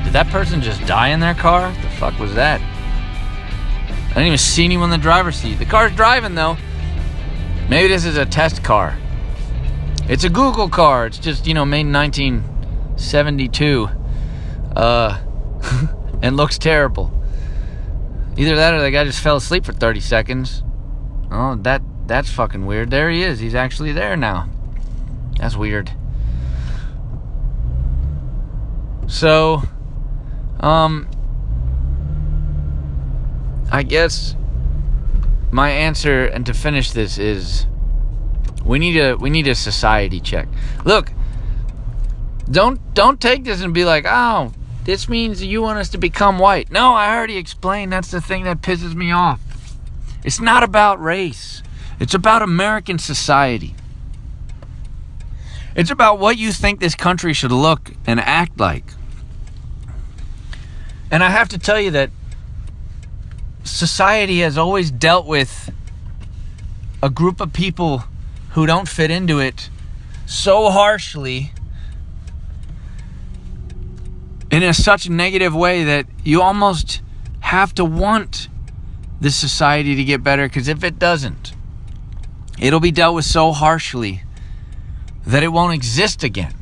Did that person just die in their car? The fuck was that? I didn't even see anyone in the driver's seat. The car's driving though. Maybe this is a test car. It's a Google car. It's just, made in 1972. And looks terrible. Either that or the guy just fell asleep for 30 seconds. Oh, that's fucking weird. There he is. He's actually there now. That's weird. So, I guess my answer, and to finish this, is we need a society check. Look, don't take this and be like, oh, this means you want us to become white. No, I already explained. That's the thing that pisses me off. It's not about race. It's about American society. It's about what you think this country should look and act like. And I have to tell you that society has always dealt with a group of people who don't fit into it so harshly, in such a negative way, that you almost have to want this society to get better, because if it doesn't, it'll be dealt with so harshly that it won't exist again.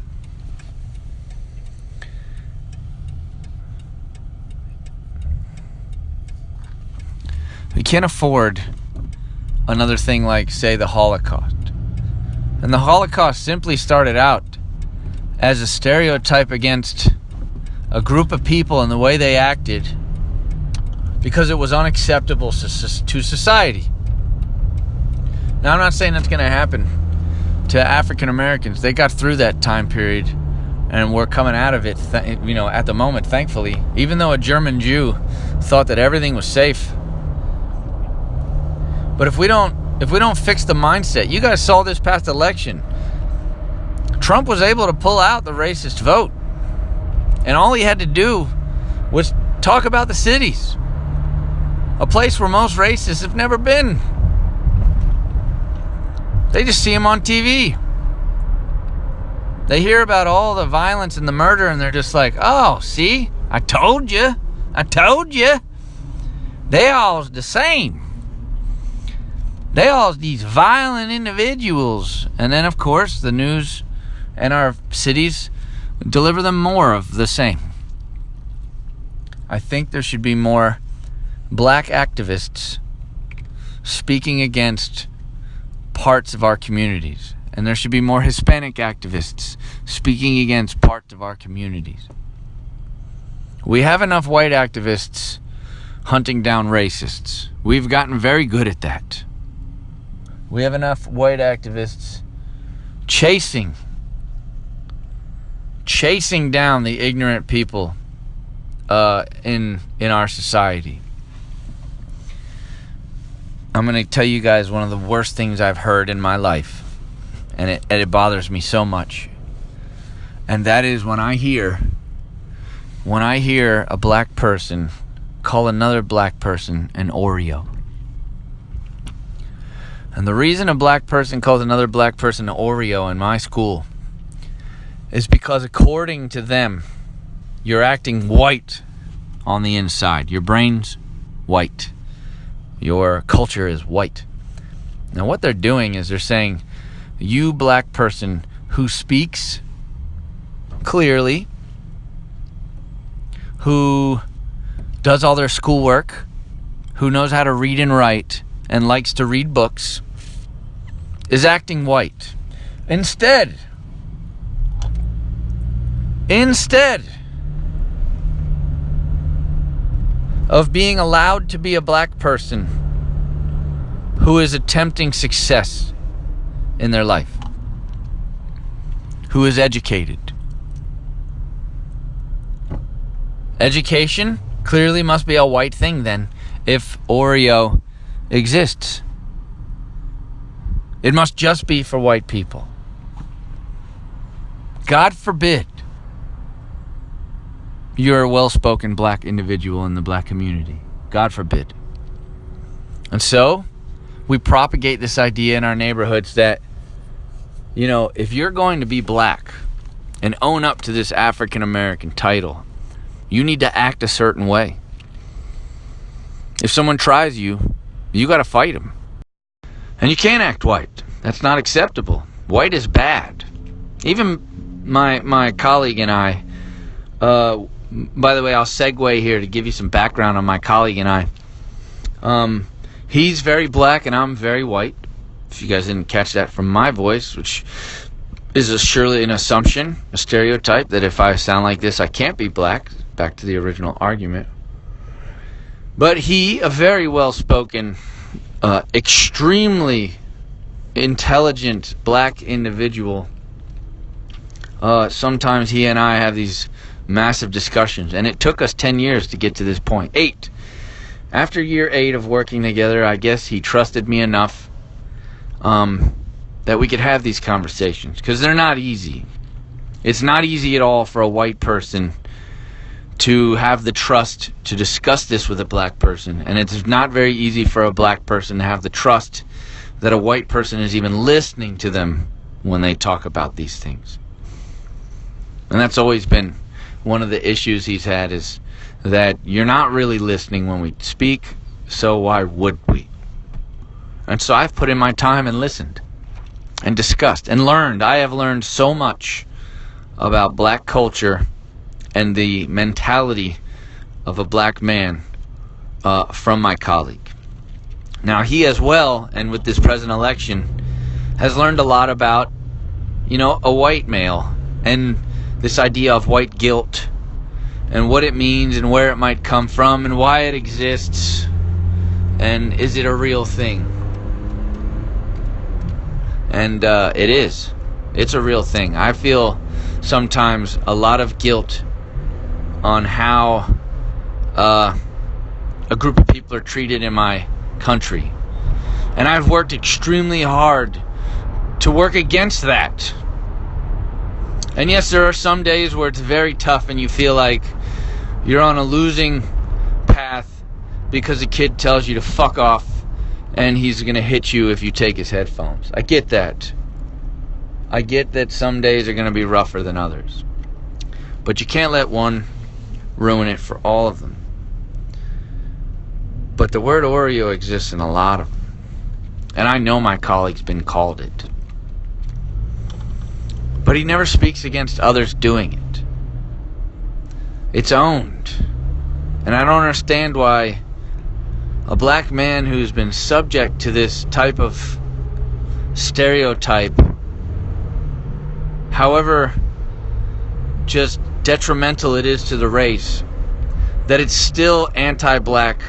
We can't afford another thing like, say, the Holocaust. And the Holocaust simply started out as a stereotype against a group of people and the way they acted, because it was unacceptable to society. Now, I'm not saying that's going to happen to African Americans. They got through that time period, and we're coming out of it, at the moment, thankfully. Even though a German Jew thought that everything was safe. But if we don't fix the mindset, you guys saw this past election. Trump was able to pull out the racist vote, and all he had to do was talk about the cities, a place where most racists have never been. They just see him on TV. They hear about all the violence and the murder, and they're just like, oh, see? I told you. They all the same. They all these violent individuals. And then, of course, the news and our cities deliver them more of the same. I think there should be more black activists speaking against parts of our communities. And there should be more Hispanic activists speaking against parts of our communities. We have enough white activists hunting down racists. We've gotten very good at that. We have enough white activists chasing down the ignorant people in our society. I'm going to tell you guys one of the worst things I've heard in my life, and it bothers me so much. And that is when I hear a black person call another black person an Oreo. And the reason a black person calls another black person an Oreo in my school is because, according to them, you're acting white on the inside. Your brain's white. Your culture is white. Now, what they're doing is they're saying, you black person who speaks clearly, who does all their schoolwork, who knows how to read and write, and likes to read books, is acting white. Instead of being allowed to be a black person who is attempting success in their life, who is educated. Education clearly must be a white thing then, if Oreo exists. It must just be for white people. God forbid you're a well-spoken black individual in the black community. God forbid. And so, we propagate this idea in our neighborhoods that, if you're going to be black and own up to this African American title, You need to act a certain way. If someone tries you, you got to fight them. And you can't act white. That's not acceptable. White is bad. Even my colleague and I, by the way, I'll segue here to give you some background on my colleague and I. He's very black and I'm very white. If you guys didn't catch that from my voice, which is surely an assumption, a stereotype, that if I sound like this, I can't be black. Back to the original argument. But he, a very well-spoken, extremely intelligent black individual, sometimes he and I have these massive discussions, and it took us 10 years to get to this point. 8. After year 8 of working together, I guess he trusted me enough that we could have these conversations, because they're not easy. It's not easy at all for a white person to have the trust to discuss this with a black person, and it's not very easy for a black person to have the trust that a white person is even listening to them when they talk about these things. And that's always been one of the issues he's had, is that you're not really listening when we speak, so why would we? And so I've put in my time and listened and discussed and learned. I have learned so much about black culture and the mentality of a black man from my colleague. Now, he as well, and with this present election, has learned a lot about, a white male and this idea of white guilt and what it means and where it might come from and why it exists and is it a real thing. And it is. It's a real thing. I feel sometimes a lot of guilt on how a group of people are treated in my country. And I've worked extremely hard to work against that. And yes, there are some days where it's very tough and you feel like you're on a losing path because a kid tells you to fuck off and he's going to hit you if you take his headphones. I get that. I get that some days are going to be rougher than others. But you can't let one ruin it for all of them. But the word Oreo exists in a lot of them. And I know my colleague's been called it. But he never speaks against others doing it. It's owned. And I don't understand why a black man who's been subject to this type of stereotype, however just detrimental it is to the race, that it's still anti-black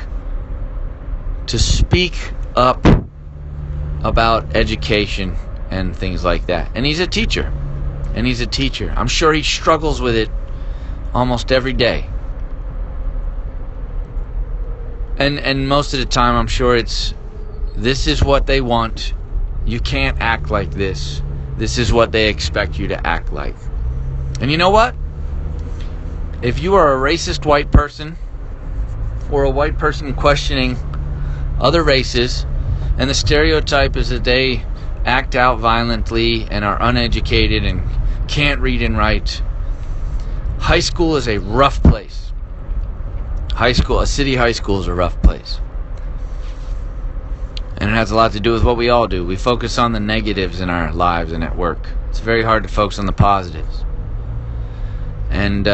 to speak up about education and things like that. And he's a teacher. I'm sure he struggles with it almost every day. And most of the time I'm sure it's, this is what they want. You can't act like this. This is what they expect you to act like. And you know what? If you are a racist white person, or a white person questioning other races, and the stereotype is that they act out violently and are uneducated and can't read and write, high school is a rough place. A city high school is a rough place. And it has a lot to do with what we all do. We focus on the negatives in our lives and at work. It's very hard to focus on the positives. And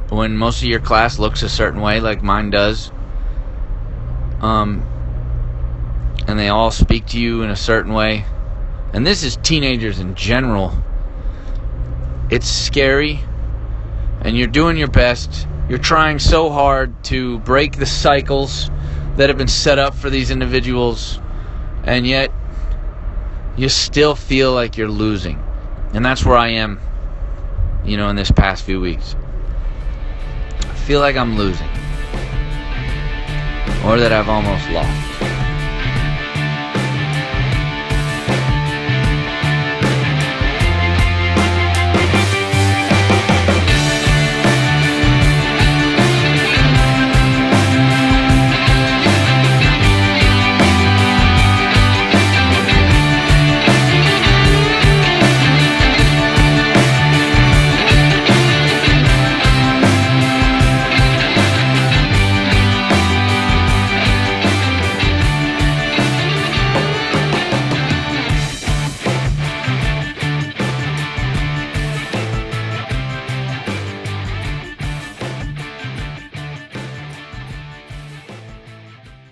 when most of your class looks a certain way, like mine does, and they all speak to you in a certain way, and this is teenagers in general, it's scary, and you're doing your best. You're trying so hard to break the cycles that have been set up for these individuals, and yet you still feel like you're losing. And that's where I am, in this past few weeks. I feel like I'm losing, or that I've almost lost.